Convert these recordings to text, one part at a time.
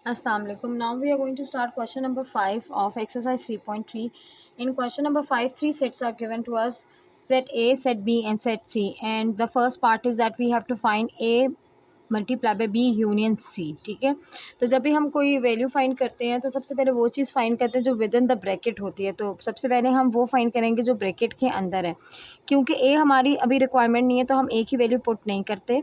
Assalamu alaikum. Now we are going to start question number 5 of exercise 3.3. In question number 5, three sets are given to us, set A, set B and set C. And the first part is that we have to find A multiply by B union C. ठीक है, तो जब भी हम कोई value find करते हैं तो सबसे पहले वो चीज़ फाइंड करते हैं जो विद इन द ब्रैकेट होती है. तो सबसे पहले हम वो फाइंड करेंगे जो ब्रैकेट के अंदर है. क्योंकि ए हमारी अभी रिक्वायरमेंट नहीं है तो हम ए की वैल्यू पुट नहीं करते.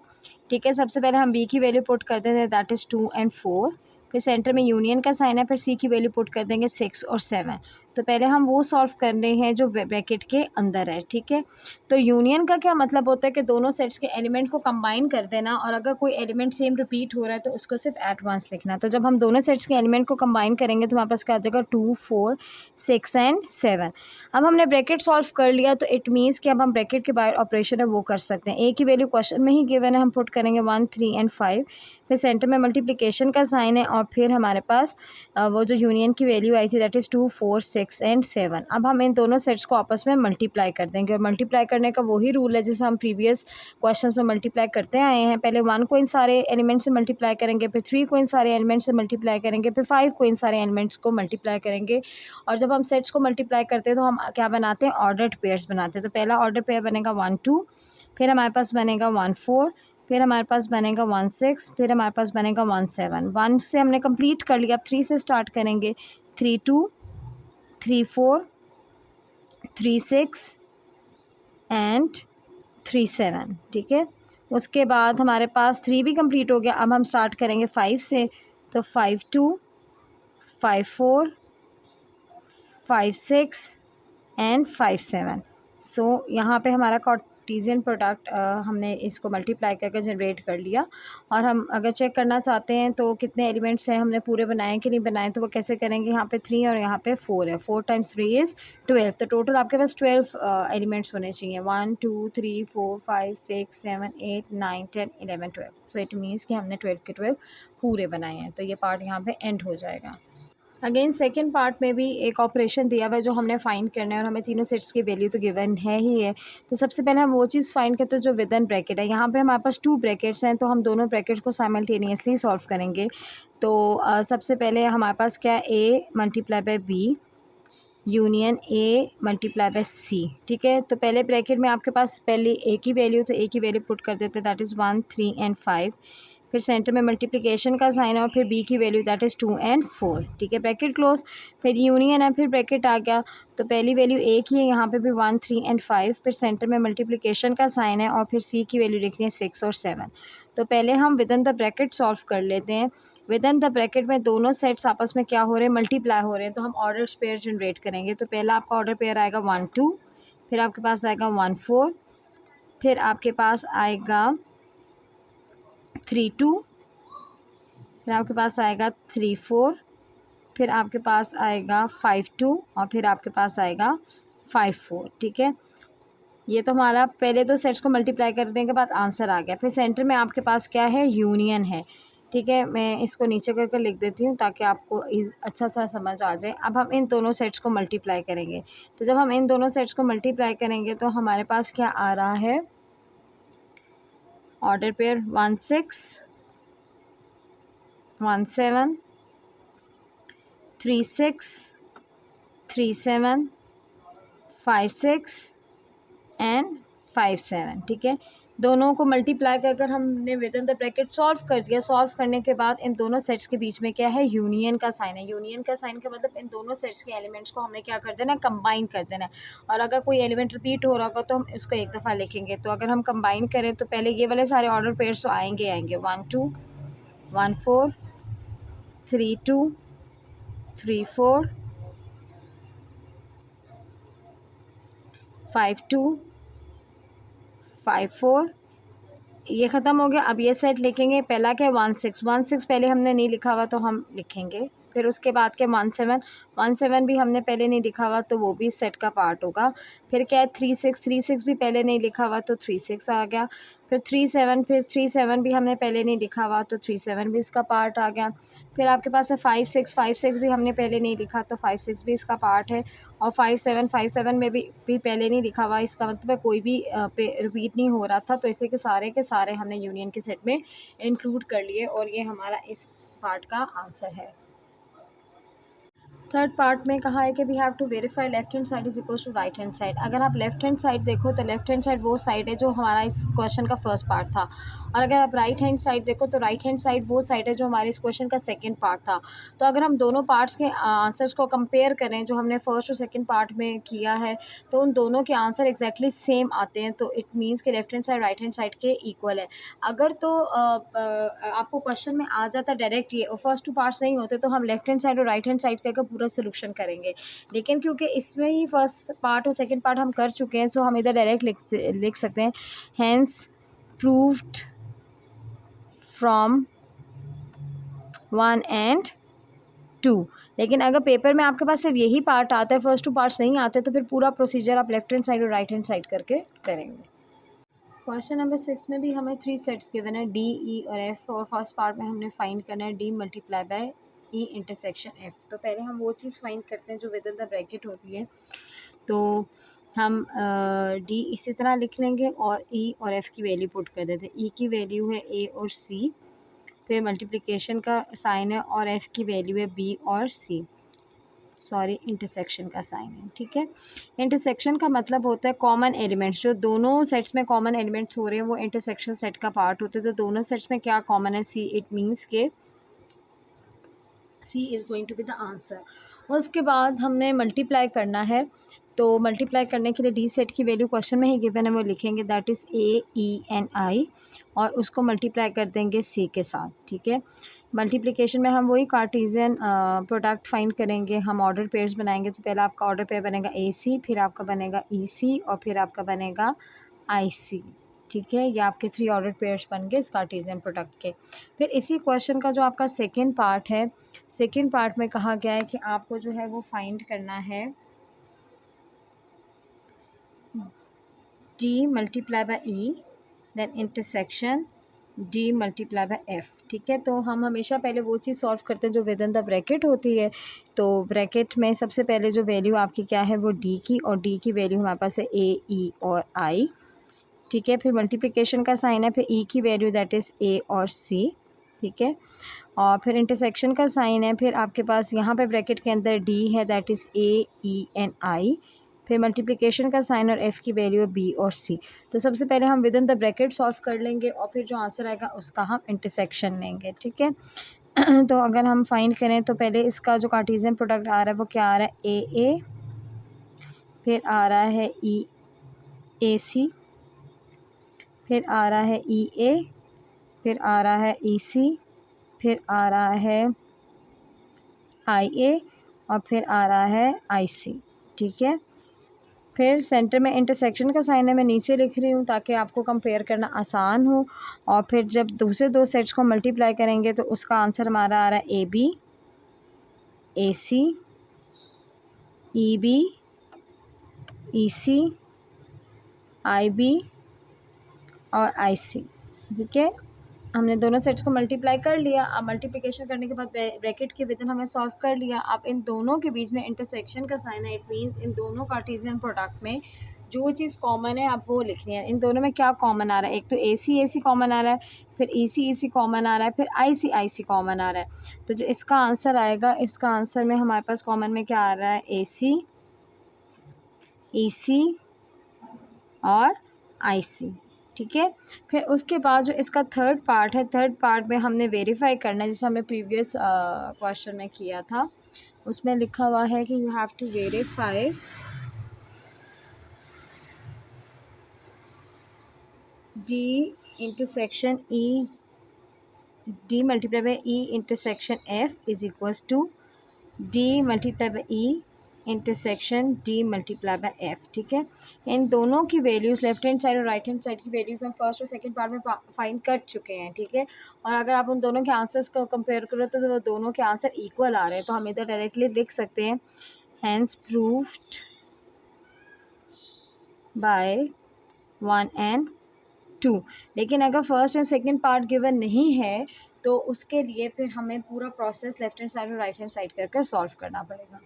ठीक है, सबसे पहले हम बी की वैल्यू पुट करते हैं, दैट इज़ 2 and 4. फिर सेंटर में यूनियन का साइन है, फिर सी की वैल्यू पुट कर देंगे 6 और 7. तो पहले हम वो सॉल्व कर रहे हैं जो ब्रैकेट के अंदर है. ठीक है, तो यूनियन का क्या मतलब होता है कि दोनों सेट्स के एलिमेंट को कंबाइन कर देना, और अगर कोई एलिमेंट सेम रिपीट हो रहा है तो उसको सिर्फ एट वंस लिखना. तो जब हम दोनों सेट्स के एलिमेंट को कंबाइन करेंगे तो हमारे पास क्या आ जाएगा, 2, 4, 6 एंड 7. अब हमने ब्रैकेट सॉल्व कर लिया तो इट मीन्स कि अब हम ब्रैकेट के बाहर ऑपरेशन है वो कर सकते हैं. ए की वैल्यू क्वेश्चन में ही गिवन है, हम पुट करेंगे 1, 3 एंड 5. फिर सेंटर में मल्टीप्लिकेशन का साइन है और फिर हमारे पास वो जो यूनियन की वैल्यू आई थी दैट इज़ 2, 4, 6 एंड 7. अब हम इन दोनों सेट्स को आपस में मल्टीप्लाई कर देंगे, और मल्टीप्लाई करने का वही रूल है जैसे हम प्रीवियस क्वेश्चंस में मल्टीप्लाई करते आए हैं. पहले 1 को इन सारे एलिमेंट से मल्टीप्लाई करेंगे, फिर 3 को इन सारे एलिमेंट से मल्टीप्लाई करेंगे, फिर 5 को इन सारे एलिमेंट्स को मल्टीप्लाई करेंगे. और जब हम सेट्स को मल्टीप्लाई करते हैं तो हम क्या बनाते हैं, ऑर्डर्ड पेयर्स बनाते हैं. तो पहला ऑर्डर पेयर बनेगा 1, 2, फिर हमारे पास बनेगा 1, 4, फिर हमारे पास बनेगा 1, 6, फिर हमारे पास बनेगा 1, 7. 1 से हमने कंप्लीट कर लिया, अब 3 से स्टार्ट करेंगे, 3, 2, 3, 4, 3, 6 एंड 3, 7. ठीक है, उसके बाद हमारे पास 3 भी कंप्लीट हो गया. अब हम स्टार्ट करेंगे 5 से, तो 5, 2, 5, 4, 5, 6 एंड 5, 7. सो यहाँ पे हमारा कार्टेशियन प्रोडक्ट हमने इसको मल्टीप्लाई करके जनरेट कर लिया. और हम अगर चेक करना चाहते हैं तो कितने एलिमेंट्स हैं, हमने पूरे बनाए कि नहीं बनाए, तो वो कैसे करेंगे, यहाँ पे 3 और यहाँ पे 4 है. 4 × 3 इज़ 12. तो टोटल आपके पास 12 एलिमेंट्स होने चाहिए. 1, 2, 3, 4, 5, 6, 7, 8, 9, 10, 11, 12. सो इट मीन्स कि हमने 12 के 12 पूरे बनाए हैं. तो ये पार्ट यहाँ पे एंड हो जाएगा. अगेन सेकेंड पार्ट में भी एक ऑपरेशन दिया हुआ है जो हमने फाइंड करना है, और हमें तीनों सेट्स की वैल्यू तो गिवन है ही है. तो सबसे पहले हम वो चीज़ फाइंड करते हैं जो विद इन ब्रैकेट है. यहाँ पे हमारे पास 2 ब्रैकेट्स हैं, तो हम दोनों ब्रैकेट को साइमल्टेनियसली सॉल्व करेंगे. तो सबसे पहले हमारे पास क्या है, A multiply by B union A multiply by C. ठीक है, तो पहले ब्रैकेट में आपके पास पहले ए की वैल्यू, तो ए की वैल्यू पुट कर देते हैं, दैट इज़ 1, 3 एंड 5. फिर सेंटर में मल्टीप्लिकेशन का साइन है और फिर बी की वैल्यू दैट इज़ 2 एंड 4. ठीक है, ब्रैकेट क्लोज. फिर यूनियन है, फिर ब्रैकेट आ गया. तो पहली वैल्यू ए की है, यहाँ पे भी 1, 3 एंड 5. फिर सेंटर में मल्टीप्लिकेशन का साइन है और फिर सी की वैल्यू लिखनी है 6 और 7. तो पहले हम with in the bracket solve कर लेते हैं. विद इन द ब्रैकेट में दोनों सेट्स आपस में क्या हो रहे हैं, मल्टीप्लाई हो रहे हैं. तो हम ऑर्डर पेयर जनरेट करेंगे. तो पहला आपका ऑर्डर पेयर आएगा 1, 2, फिर आपके पास आएगा 1, 4, फिर आपके पास आएगा 3, 2, फिर आपके पास आएगा 3, 4, फिर आपके पास आएगा 5, 2 और फिर आपके पास आएगा 5, 4. ठीक है, ये तो हमारा पहले तो सेट्स को मल्टीप्लाई करने के बाद आंसर आ गया. फिर सेंटर में आपके पास क्या है, यूनियन है. ठीक है, मैं इसको नीचे करके लिख देती हूँ ताकि आपको अच्छा सा समझ आ जाए. अब हम इन दोनों सेट्स को मल्टीप्लाई करेंगे. तो जब हम इन दोनों सेट्स को मल्टीप्लाई करेंगे तो हमारे पास क्या आ रहा है, ऑर्डर पेयर 1, 6, 1, 7, 3, 6, 3, 7, 5, 6 एंड 5, 7. ठीक है, दोनों को मल्टीप्लाई कर हमने with in the bracket solve कर दिया. सॉल्व करने के बाद इन दोनों सेट्स के बीच में क्या है, यूनियन का साइन है. यूनियन का साइन का मतलब इन दोनों सेट्स के एलिमेंट्स को हमें क्या कर देना है, कंबाइन कर देना है. और अगर कोई एलिमेंट रिपीट हो रहा होगा तो हम इसको एक दफ़ा लिखेंगे. तो अगर हम कंबाइन करें तो पहले ये वाले सारे ऑर्डर पेयर्स तो आएंगे 1, 2, 1, 4, 3, 2, 3, 4, 5, 2, 5, 4. ये ख़त्म हो गया. अब ये सेट लिखेंगे. पहला क्या है, 1, 6. 1, 6 पहले हमने नहीं लिखा हुआ तो हम लिखेंगे. फिर उसके बाद क्या, 1, 7. 1, 7 भी हमने पहले नहीं लिखा हुआ तो वो भी सेट का पार्ट होगा. फिर क्या है, 3, 6. 3, 6 भी पहले नहीं लिखा हुआ तो 3, 6 आ गया. फिर 3, 7. फिर 3, 7 भी हमने पहले नहीं लिखा हुआ तो 3, 7 भी इसका पार्ट आ गया. फिर आपके पास है 5, 6. 5, 6 भी हमने पहले नहीं लिखा तो 5, 6 भी इसका पार्ट है. और 5, 7. 5, 7 में भी पहले नहीं लिखा हुआ, इसका मतलब है कोई भी रिपीट नहीं हो रहा था. तो इसे के सारे हमने यूनियन के सेट में इंक्लूड कर लिए और ये हमारा इस पार्ट का आंसर है। थर्ड पार्ट में कहा है कि we have to verify left hand side is equal to right hand side. अगर आप लेफ्ट हैंड साइड देखो तो लेफ्ट हैंड साइड वो साइड है जो हमारा इस क्वेश्चन का फर्स्ट पार्ट था, और अगर आप राइट हैंड साइड देखो तो राइट हैंड साइड वो साइड है जो हमारे इस क्वेश्चन का सेकंड पार्ट था। तो अगर हम दोनों पार्ट्स के आंसर्स को कंपेयर करें जो हमने फर्स्ट और सेकंड पार्ट में किया है, तो उन दोनों के आंसर एग्जैक्टली सेम आते हैं। तो इट मीन्स कि left hand side right hand side के इक्वल है। अगर तो आपको क्वेश्चन में आ जाता डायरेक्ट ये और फर्स्ट टू पार्ट्स नहीं होते तो हम लेफ्ट हैंड साइड और राइट हैंड साइड का पूरा सोल्यूशन करेंगे, लेकिन क्योंकि इसमें ही फर्स्ट पार्ट और सेकंड पार्ट हम कर चुके हैं, सो हम इधर डायरेक्ट लिख सकते हैं हेंस प्रूव्ड फ्रॉम 1 and 2। लेकिन अगर पेपर में आपके पास सिर्फ यही पार्ट आता है, फर्स्ट टू पार्ट्स नहीं आते, तो फिर पूरा प्रोसीजर आप लेफ्ट हैंड साइड और राइट हैंड साइड करके करेंगे। क्वेश्चन नंबर 6 में भी हमें 3 सेट्स गिवन है डी, ई और एफ, और फर्स्ट पार्ट में हमने फाइंड करना है D multiply by E intersection F. तो पहले हम वो चीज़ फाइंड करते हैं जो विद इन द ब्रैकेट होती है। तो हम डी इसी तरह लिख लेंगे और ई और एफ़ की वैल्यू पुट कर देते हैं। ई की वैल्यू है ए और सी, फिर मल्टीप्लिकेशन का साइन है, और एफ़ की वैल्यू है बी और सी, सॉरी इंटरसेक्शन का साइन है, ठीक है। इंटरसेक्शन का मतलब होता है कॉमन एलिमेंट्स, जो दोनों सेट्स में कॉमन एलिमेंट्स हो रहे हैं वो इंटरसेक्शन सेट का पार्ट होते हैं। तो दोनों सेट्स में क्या कॉमन है, सी, इट मीन्स के C is going to be the answer. उसके बाद हमने मल्टीप्लाई करना है, तो मल्टीप्लाई करने के लिए डी सेट की वैल्यू क्वेश्चन में ही गिवन है, वो लिखेंगे that is A E N I, और उसको मल्टीप्लाई कर देंगे सी के साथ, ठीक है। मल्टीप्लिकेशन में हम वही कार्टेशियन प्रोडक्ट फाइंड करेंगे, हम ऑर्डर पेयर्स बनाएंगे। तो पहले आपका ऑर्डर पेयर बनेगा ए सी, फिर आपका बनेगा ई सी, और फिर आपका बनेगा आई सी, ठीक है। ये आपके 3 ऑर्डर पेयर्स बन गए इस कार्टेशियन प्रोडक्ट के। फिर इसी क्वेश्चन का जो आपका सेकेंड पार्ट है, सेकेंड पार्ट में कहा गया है कि आपको जो है वो फाइंड करना है D multiply by E then intersection D multiply by F, ठीक है। तो हम हमेशा पहले वो चीज़ सॉल्व करते हैं जो विद इन द ब्रैकेट होती है। तो ब्रैकेट में सबसे पहले जो वैल्यू आपकी क्या है वो डी की, और डी की वैल्यू हमारे पास है ए ई और आई, ठीक है। फिर मल्टीप्लिकेशन का साइन है, फिर ई की वैल्यू दैट इज़ ए और सी, ठीक है। और फिर इंटरसेक्शन का साइन है, फिर आपके पास यहाँ पे ब्रैकेट के अंदर डी है that is A E N I, फिर मल्टीप्लिकेशन का साइन और एफ़ की वैल्यू है बी और सी। तो सबसे पहले हम with in the bracket solve कर लेंगे और फिर जो आंसर आएगा उसका हम इंटरसेक्शन लेंगे, ठीक है। तो अगर हम फाइंड करें तो पहले इसका जो कार्टेशियन प्रोडक्ट आ रहा है वो क्या आ रहा है, ए, फिर आ रहा है ई ए सी, फिर आ रहा है ई ए, फिर आ रहा है ई सी, फिर आ रहा है आई ए, और फिर आ रहा है आई सी, ठीक है। फिर सेंटर में इंटरसेक्शन का साइन है, मैं नीचे लिख रही हूँ ताकि आपको कंपेयर करना आसान हो। और फिर जब दूसरे 2 सेट्स को मल्टीप्लाई करेंगे तो उसका आंसर हमारा आ रहा है A B, A C, E B, E C, I B और आई सी, ठीक है। हमने दोनों सेट्स को मल्टीप्लाई कर लिया। अब मल्टीप्लिकेशन करने के बाद ब्रैकेट के विदिन हमने सॉल्व कर लिया। अब इन दोनों के बीच में इंटरसेक्शन का साइन है, इट मीन्स इन दोनों कार्टेशियन प्रोडक्ट में जो चीज़ कॉमन है आप वो लिखनी है। इन दोनों में क्या कॉमन आ रहा है, एक तो ए सी कॉमन आ रहा है, फिर ई सी कॉमन आ रहा है, फिर आई सी कॉमन आ रहा है। तो जो इसका आंसर आएगा, इसका आंसर में हमारे पास कॉमन में क्या आ रहा है, ए सी, ई सी और आई सी, ठीक है। फिर उसके बाद जो इसका थर्ड पार्ट है, थर्ड पार्ट में हमने वेरीफाई करना है, जैसे हमने प्रीवियस क्वेश्चन में किया था। उसमें लिखा हुआ है कि you have to verify D intersection E, D multiply by E intersection F is equals to D multiply by E intersection D multiply by F, ठीक है। इन दोनों की वैल्यूज़ लेफ्ट हैंड साइड और राइट हैंड साइड की values हम first और second part में फाइंड कर चुके हैं, ठीक है। और अगर आप उन दोनों के आंसर्स को कंपेयर करो तो वो दोनों के आंसर इक्वल आ रहे हैं, तो हम इधर डायरेक्टली लिख सकते हैं हैंस प्रूव्ड बाय 1 and 2। लेकिन अगर first and second part given नहीं है तो उसके लिए फिर हमें पूरा प्रोसेस लेफ्ट हैंड साइड और राइट हैंड साइड कर सॉल्व करना पड़ेगा।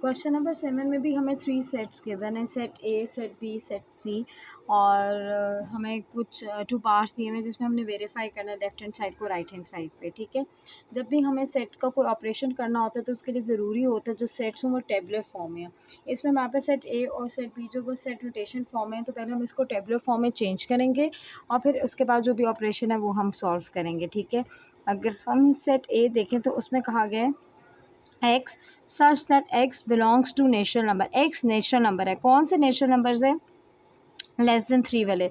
क्वेश्चन नंबर 7 में भी हमें 3 सेट्स गिवन है, set A, set B, set C, और हमें कुछ 2 पार्ट्स दिए हुए हैं जिसमें हमने वेरीफाई करना है लेफ्ट हैंड साइड को राइट हैंड साइड पे, ठीक है। जब भी हमें सेट का कोई ऑपरेशन करना होता है तो उसके लिए ज़रूरी होता है जो सेट्स हों वो टेबुलर फॉर्म में है। इसमें हमारे पास सेट ए और सेट बी जो वो सेट रोटेशन फॉर्म है, तो पहले हम इसको टेबुलर फॉर्म में चेंज करेंगे और फिर उसके बाद जो भी ऑपरेशन है वो हम सॉल्व करेंगे, ठीक है। अगर हम सेट ए देखें तो उसमें कहा गया है x such that x belongs to natural number. x natural number है। कौन से नेचुरल नंबर्स है? लेस देन 3 वाले।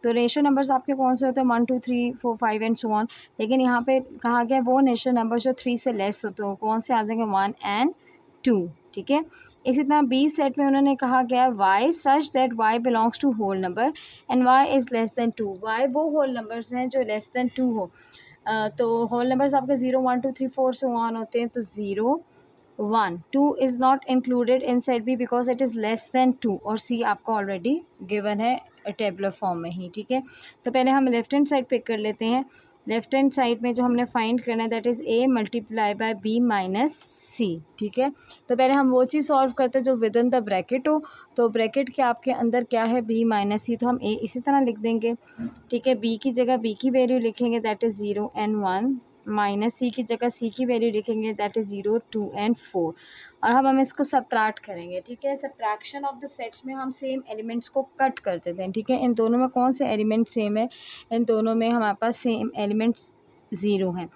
तो नेचुरल नंबर्स आपके कौन से होते हैं? 1 2 3 4 5 एंड सो ऑन। लेकिन यहाँ पे कहा गया वो नेचुरल नंबर जो 3 से लेस होते हो, कौन से आ जाएंगे? 1 एंड 2, ठीक है। इसी तरह बी सेट में उन्होंने कहा गया y such that y belongs to whole number and y is less than 2। y वो होल नंबर्स हैं जो लेस देन 2 हो। तो होल नंबर्स आपके 0 1 2 3 4 सो ऑन होते हैं। तो 0 1 2 is not included in set B because it is less than 2, और सी आपको ऑलरेडी गिवन है टेबुलर फॉर्म में ही, ठीक है। तो पहले हम लेफ्ट हैंड साइड पिक कर लेते हैं। लेफ्ट हैंड साइड में जो हमने फाइंड करना है that is A multiply by B minus C, ठीक है। तो पहले हम वो चीज़ सॉल्व करते हैं जो विद इन द ब्रैकेट हो। तो ब्रैकेट के आपके अंदर क्या है? बी माइनस सी, तो हम ए इसी तरह लिख देंगे, ठीक है। बी की जगह बी की वैल्यू लिखेंगे दैट इज़ 0 एंड 1, माइनस सी की जगह सी की वैल्यू लिखेंगे दैट इज़ 0 2 एंड 4। और हम इसको सबट्रैक्ट करेंगे, ठीक है। सबट्रैक्शन ऑफ द सेट्स में हम सेम एलिमेंट्स को कट कर देते हैं, ठीक है। इन दोनों में कौन से एलिमेंट सेम है? इन दोनों में हमारे पास सेम एलिमेंट्स 0 हैं।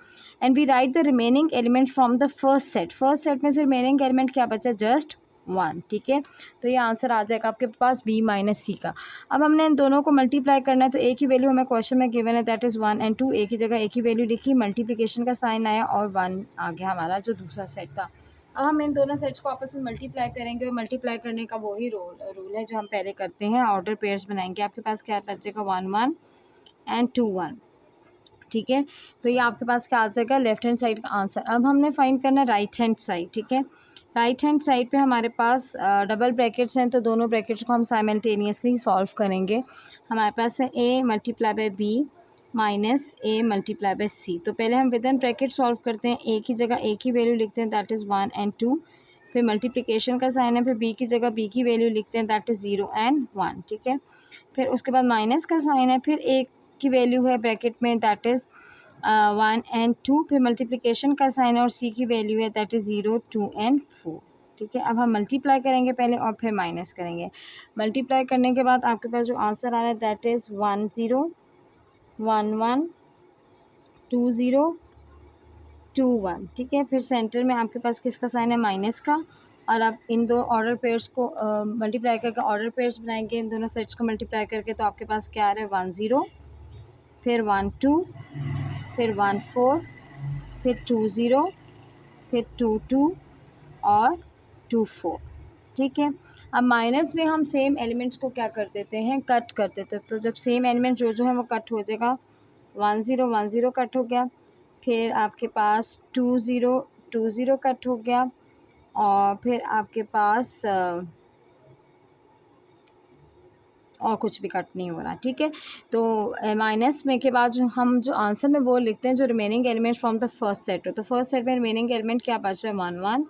And we write the remaining element from the first set. First set में से रिमेनिंग एलिमेंट क्या बचा? जस्ट 1, ठीक है। तो ये आंसर आ जाएगा आपके पास बी माइनस सी का। अब हमने इन दोनों को मल्टीप्लाई करना है, तो ए की वैल्यू हमें क्वेश्चन में गिवन है दैट इज़ 1 एंड 2। ए की जगह ए की वैल्यू लिखी, मल्टीप्लिकेशन का साइन आया और 1 आ गया हमारा जो दूसरा सेट था। अब हम इन दोनों सेट्स को आपस में मल्टीप्लाई करेंगे और मल्टीप्लाई करने का वही रूल है जो हम पहले करते हैं, ऑर्डर पेयर्स बनाएंगे। आपके पास क्या बचेगा? 1 1 एंड 2 1, ठीक है। तो ये आपके पास क्या आ जाएगा? लेफ्ट हैंड साइड का आंसर। अब हमने फाइंड करना है राइट हैंड साइड, ठीक है। राइट हैंड साइड पे हमारे पास डबल ब्रैकेट्स हैं, तो दोनों ब्रैकेट्स को हम साइमल्टेनियसली सॉल्व करेंगे। हमारे पास है A multiply by B minus A multiply by C. तो पहले हम विद इन ब्रैकेट सॉल्व करते हैं। ए की जगह ए की वैल्यू लिखते हैं दैट इज़ 1 एंड 2, फिर मल्टीप्लिकेशन का साइन है, फिर बी की जगह बी की वैल्यू लिखते हैं दैट इज़ 0 एंड 1, ठीक है। फिर उसके बाद माइनस का साइन है, फिर ए की वैल्यू है ब्रैकेट में दैट इज़ 1 एंड 2, फिर मल्टीप्लिकेशन का साइन है और सी की वैल्यू है दैट इज़ 0 2 एंड 4, ठीक है। अब हम मल्टीप्लाई करेंगे पहले और फिर माइनस करेंगे। मल्टीप्लाई करने के बाद आपके पास जो आंसर आ रहा है दैट इज़ 1 0 1 1 2 0 2 1, ठीक है। फिर सेंटर में आपके पास किसका साइन है? माइनस का। और आप इन दो ऑर्डर पेयर्स को मल्टीप्लाई करके ऑर्डर पेयर्स बनाएंगे, इन दोनों सेट्स को मल्टीप्लाई करके, तो आपके पास क्या आ रहा है? 1 0, फिर 1 2, फिर 1 4, फिर 2 0, फिर 2 2 और 2 4, ठीक है। अब माइनस में हम सेम एलिमेंट्स को क्या कर देते हैं? कट कर देते हैं। तो जब सेम एलिमेंट जो है वो कट हो जाएगा, 1 0 1 0 कट हो गया, फिर आपके पास 2 0 2 0 कट हो गया, और फिर आपके पास और कुछ भी कट नहीं हो रहा, ठीक है। तो माइनस में के बाद जो हम जो आंसर में वो लिखते हैं जो remaining element from the first set हो। तो फर्स्ट सेट में रिमेनिंग एलिमेंट क्या बच रहा है? 1 1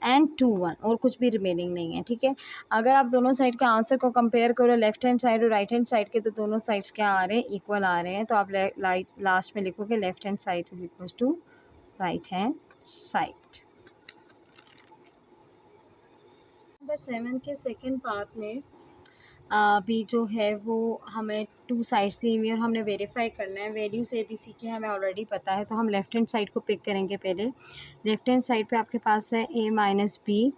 एंड 2 1, और कुछ भी रिमेनिंग नहीं है, ठीक है। अगर आप दोनों साइड के आंसर को कंपेयर करो, लेफ्ट हैंड साइड और राइट हैंड साइड के, तो दोनों साइड्स क्या आ रहे हैं? इक्वल आ रहे हैं। तो आप लास्ट में लिखोगे left hand side is equal to right hand side. Number 7 के सेकेंड पार्ट में भी जो है वो हमें 2 साइड्स दी हुई है और हमने वेरीफाई करना है। वैल्यूज ए बी सी के हमें ऑलरेडी पता है, तो हम लेफ्ट हैंड साइड को पिक करेंगे पहले। लेफ्ट हैंड साइड पे आपके पास है ए माइनस बी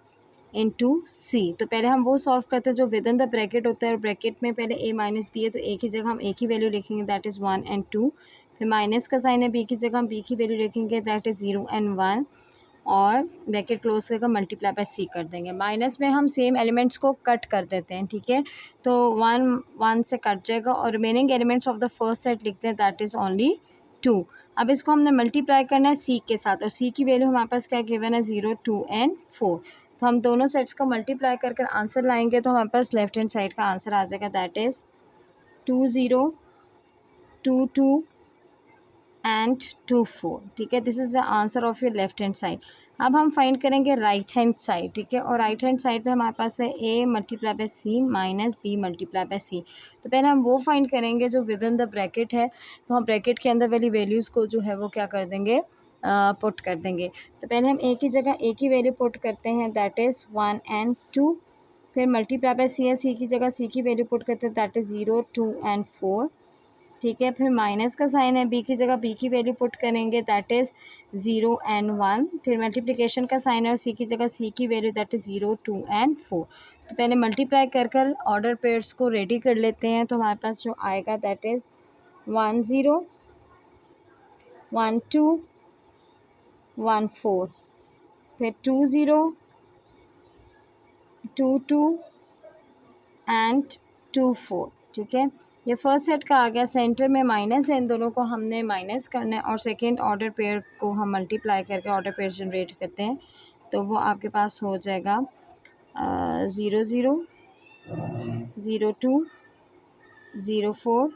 इंटू सी। तो पहले हम वो सॉल्व करते हैं जो विद इन द ब्रैकेट होता है, और ब्रैकेट में पहले ए माइनस बी है तो ए की जगह हम ए की वैल्यू लिखेंगे दैट इज़ 1 एंड 2, फिर माइनस का साइन है, बी की जगह हम बी की वैल्यू लिखेंगे दैट इज़ 0 एंड 1, और ब्रैकेट क्लोज करके मल्टीप्लाई बाय सी कर देंगे। माइनस में हम सेम एलिमेंट्स को कट कर देते हैं, ठीक है। तो 1 1 से कट जाएगा और remaining elements of the first set लिखते हैं दैट इज़ ओनली 2। अब इसको हमने मल्टीप्लाई करना है सी के साथ, और सी की वैल्यू हमारे पास क्या गिवन है? 0 2 एंड 4। तो हम दोनों सेट्स को मल्टीप्लाई कर आंसर लाएंगे, तो हमारे पास लेफ्ट हैंड साइड का आंसर आ जाएगा दैट इज़ 2 0 2 2 एंड 2 4, ठीक है। This is the answer of your left hand side. अब हम फाइंड करेंगे राइट हैंड साइड, ठीक है। और राइट हैंड साइड पे हमारे पास है a multiply bye c minus b multiply by c। तो पहले हम वो फाइंड करेंगे जो विद इन द ब्रैकेट है, तो हम ब्रैकेट के अंदर वाली वैल्यूज़ को जो है वो क्या कर देंगे, पुट कर देंगे। तो पहले हम a की जगह a की वैल्यू पुट करते हैं, दैट इज़ 1 and 2। फिर मल्टीप्लाई बाय c है, c की जगह c की वैल्यू पुट करते हैं, दैट इज़ 0 2 and 4, ठीक है। फिर माइनस का साइन है, बी की जगह बी की वैल्यू पुट करेंगे, दैट इज़ 0 and 1। फिर मल्टीप्लिकेशन का साइन है और सी की जगह सी की वैल्यू, दैट इज़ 0 2 and 4। तो पहले मल्टीप्लाई कर ऑर्डर पेयर्स को रेडी कर लेते हैं। तो हमारे पास जो आएगा दैट इज़ 1 0 1 2 1 4, फिर 2 0 2 2 एंड 2 4, ठीक है। ये फर्स्ट सेट का आ गया, सेंटर में माइनस है, इन दोनों को हमने माइनस करना है और सेकेंड ऑर्डर पेयर को हम मल्टीप्लाई करके ऑर्डर पेयर जनरेट करते हैं। तो वो आपके पास हो जाएगा 0 0 0 2 0 4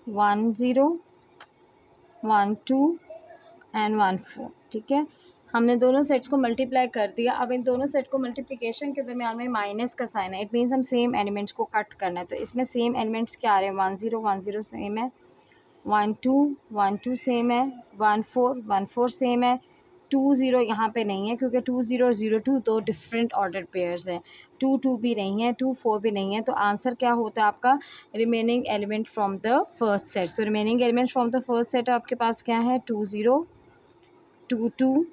1 0 1 2 एंड 1 4, ठीक है। हमने दोनों सेट्स को मल्टीप्लाई कर दिया। अब इन दोनों सेट को मल्टीप्लिकेशन के दरमियान में माइनस का साइन है, इट मीन्स हम सेम एलिमेंट्स को कट करना है। तो इसमें सेम एलिमेंट्स क्या आ रहे हैं, 1 0 1 0 सेम है, 1 2 1 2 सेम है, 1 4 1 4 सेम है, 2 0 यहाँ पे नहीं है क्योंकि 2 0 और 0 2 दो डिफरेंट ऑर्डर पेयर्स हैं। 2 2 भी नहीं है, 2 4 भी नहीं है। तो आंसर क्या होता है आपका, remaining element from the first set. So remaining element from the first set आपके पास क्या है, 2 0 2 2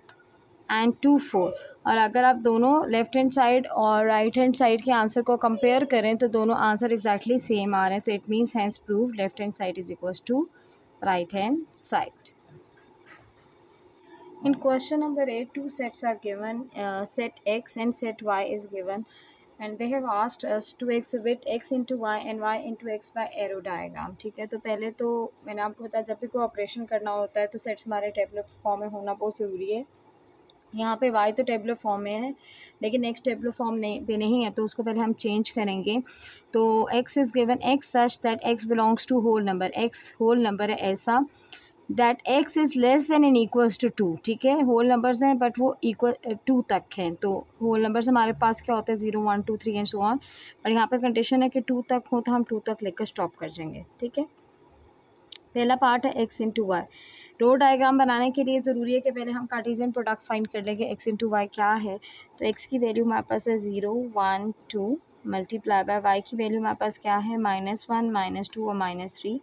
एंड 2 4। और अगर आप दोनों लेफ्ट हैंड साइड और राइट हैंड साइड के आंसर को कंपेयर करें तो दोनों आंसर एग्जैक्टली सेम आ रहे हैं। तो it means hence prove left hand side is equals to right hand side. In question number 8, two sets are given, set x and set y is given, and they have asked us to exhibit x into y and y into x by arrow diagram, ठीक है। तो पहले तो मैंने आपको बताया जब भी कोई ऑपरेशन करना होता है तो सेट्स हमारे टेबलर फॉर्म में होना बहुत ज़रूरी है। यहाँ पे y तो टेबलर फॉर्म में है लेकिन x टेबलर फॉर्म पे नहीं है, तो उसको पहले हम चेंज करेंगे। तो x is given x such that x belongs to whole number, x whole number है ऐसा that x is less than and equals to 2, ठीक है। होल नंबर्स हैं बट वो इक्वल 2 तक हैं। तो होल नंबर्स हमारे पास क्या होता है, 0 1 2 3 एंड सो ऑन, पर यहाँ पे कंडीशन है कि 2 तक हो तो हम 2 तक लेकर स्टॉप कर जाएंगे, ठीक है। पहला पार्ट है x इंटू वाई। रो डायग्राम बनाने के लिए ज़रूरी है कि पहले हम कार्टेशियन प्रोडक्ट फाइंड कर लेंगे, x इंटू वाई क्या है। तो x की वैल्यू हमारे पास है 0 1 2 मल्टीप्लाई बाय y की वैल्यू हमारे पास क्या है, -1 -2 और -3।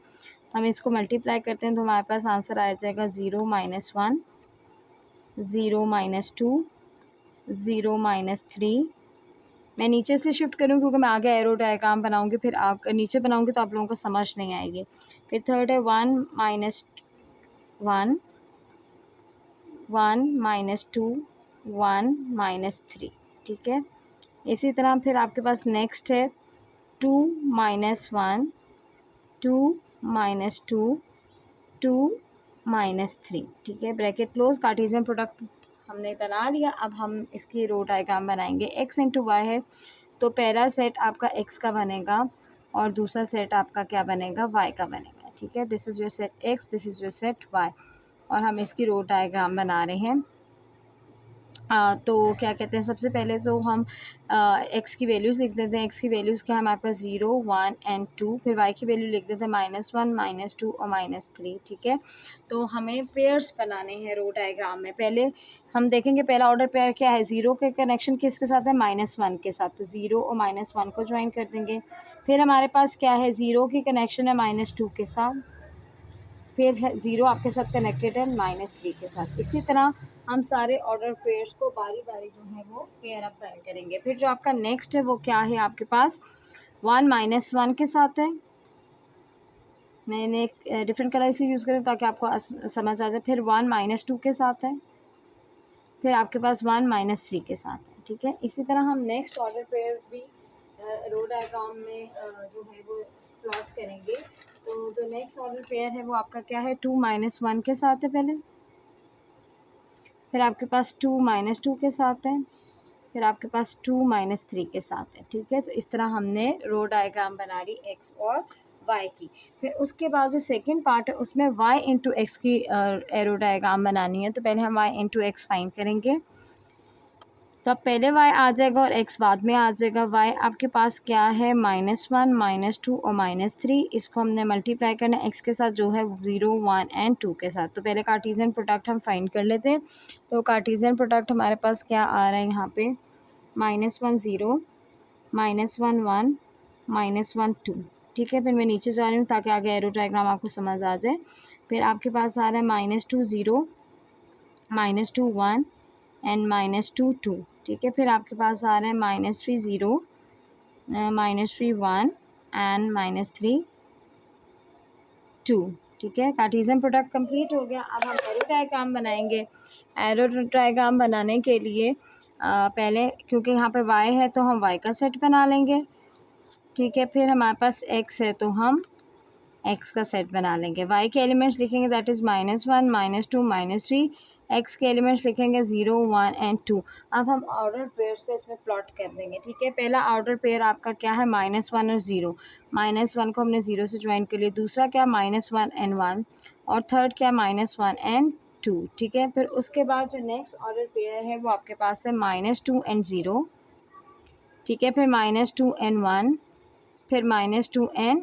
हम इसको मल्टीप्लाई करते हैं तो हमारे पास आंसर आ जाएगा 0 -1 0 -2 0 -3। मैं नीचे से शिफ्ट करूँ क्योंकि मैं आगे एरो डायग्राम बनाऊंगी, फिर आप नीचे बनाऊंगी तो आप लोगों को समझ नहीं आएगी। फिर थर्ड है 1 -1 1 -2 1 -3, ठीक है। इसी तरह फिर आपके पास नेक्स्ट है 2 -1 2 -2 2 -3, ठीक है। ब्रैकेट क्लोज, कार्टेशियन प्रोडक्ट हमने बना लिया। अब हम इसकी रो डायग्राम बनाएंगे। x इंटू वाई है तो पहला सेट आपका x का बनेगा और दूसरा सेट आपका क्या बनेगा, y का बनेगा, ठीक है। This is your set x, this is your set y, और हम इसकी रो डायग्राम बना रहे हैं। तो क्या कहते हैं, सबसे पहले तो हम x की वैल्यूज़ लिख देते हैं। x की वैल्यूज़ क्या है हमारे पास, 0 1 एंड 2। फिर y की वैल्यू लिख देते हैं -1 -2 और -3, ठीक है। तो हमें पेयर्स बनाने हैं रो डायग्राम में। पहले हम देखेंगे पहला ऑर्डर पेयर क्या है, 0 के कनेक्शन किसके साथ है, -1 के साथ। तो 0 और -1 को ज्वाइन कर देंगे। फिर हमारे पास क्या है, 0 की कनेक्शन है -2 के साथ, फिर है 0 आपके साथ कनेक्टेड है -3 के साथ। इसी तरह हम सारे ऑर्डर पेयर्स को बारी बारी जो है वो पेयर अप करेंगे। फिर जो आपका नेक्स्ट है वो क्या है आपके पास, 1 -1 के साथ है। मैंने एक डिफरेंट कलर से यूज़ करूँ ताकि आपको समझ आ जाए। फिर 1 -2 के साथ है, फिर आपके पास 1 -3 के साथ है, ठीक है। इसी तरह हम नेक्स्ट ऑर्डर पेयर भी रो डायग्राम में जो है वो प्लॉट करेंगे। तो जो नेक्स्ट ऑर्डर पेयर है वो आपका क्या है, 2 -1 के साथ है पहले, फिर आपके पास 2 -2 के साथ है, फिर आपके पास 2 -3 के साथ है, ठीक है। तो इस तरह हमने रो डायग्राम बना ली x और y की। फिर उसके बाद जो सेकंड पार्ट है उसमें y इंटू एक्स की एरो डायग्राम बनानी है। तो पहले हम y इंटू एक्स फाइंड करेंगे। तो अब पहले y आ जाएगा और x बाद में आ जाएगा। y आपके पास क्या है, -1 -2 और -3। इसको हमने मल्टीप्लाई करना है x के साथ जो है 0 1 एंड 2 के साथ। तो पहले कार्टेशियन प्रोडक्ट हम फाइंड कर लेते हैं। तो कार्टेशियन प्रोडक्ट हमारे पास क्या आ रहा है यहाँ पे, -1 0 -1 1 -1 2। ठीक है, फिर मैं नीचे जा रही हूँ ताकि आगे एरो डायग्राम आपको समझ आ जाए। फिर आपके पास आ रहा है -2 0 -2 1 एंड -2 2। ठीक है, फिर आपके पास आ रहा है -3 0 -3 1 एंड -3 2। ठीक है, कार्टेशियन प्रोडक्ट कंप्लीट हो गया। अब हम एरो डायग्राम बनाएंगे। एरो डायग्राम बनाने के लिए पहले क्योंकि यहाँ पे y है तो हम y का सेट बना लेंगे। ठीक है, फिर हमारे पास x है तो हम x का सेट बना लेंगे। y के एलिमेंट्स लिखेंगे दैट इज़ -1 -2 -3। x के एलिमेंट्स लिखेंगे 0 1 एंड 2। अब हम ऑर्डर पेयर्स को इसमें प्लॉट कर देंगे। ठीक है, पहला ऑर्डर पेयर आपका क्या है, -1 और 0। -1 को हमने 0 से ज्वाइन कर लिया। दूसरा क्या, -1 एंड 1। और थर्ड क्या, -1 एंड 2। ठीक है, फिर उसके बाद जो नेक्स्ट ऑर्डर पेयर है वो आपके पास है -2 एंड 0। ठीक है, फिर -2 एंड 1, फिर -2 एंड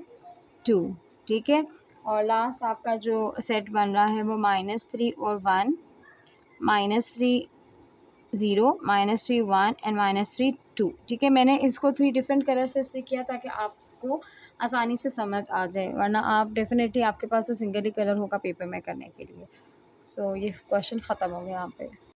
2। ठीक है, और लास्ट आपका जो सेट बन रहा है वो -3 और 1, -3 0 -3 1 एंड -3 2। ठीक है, मैंने इसको 3 डिफरेंट कलर से इसलिए किया ताकि आपको आसानी से समझ आ जाए, वरना आप डेफिनेटली आपके पास तो सिंगल ही कलर होगा पेपर में करने के लिए। सो ये क्वेश्चन ख़त्म हो गया यहाँ पे।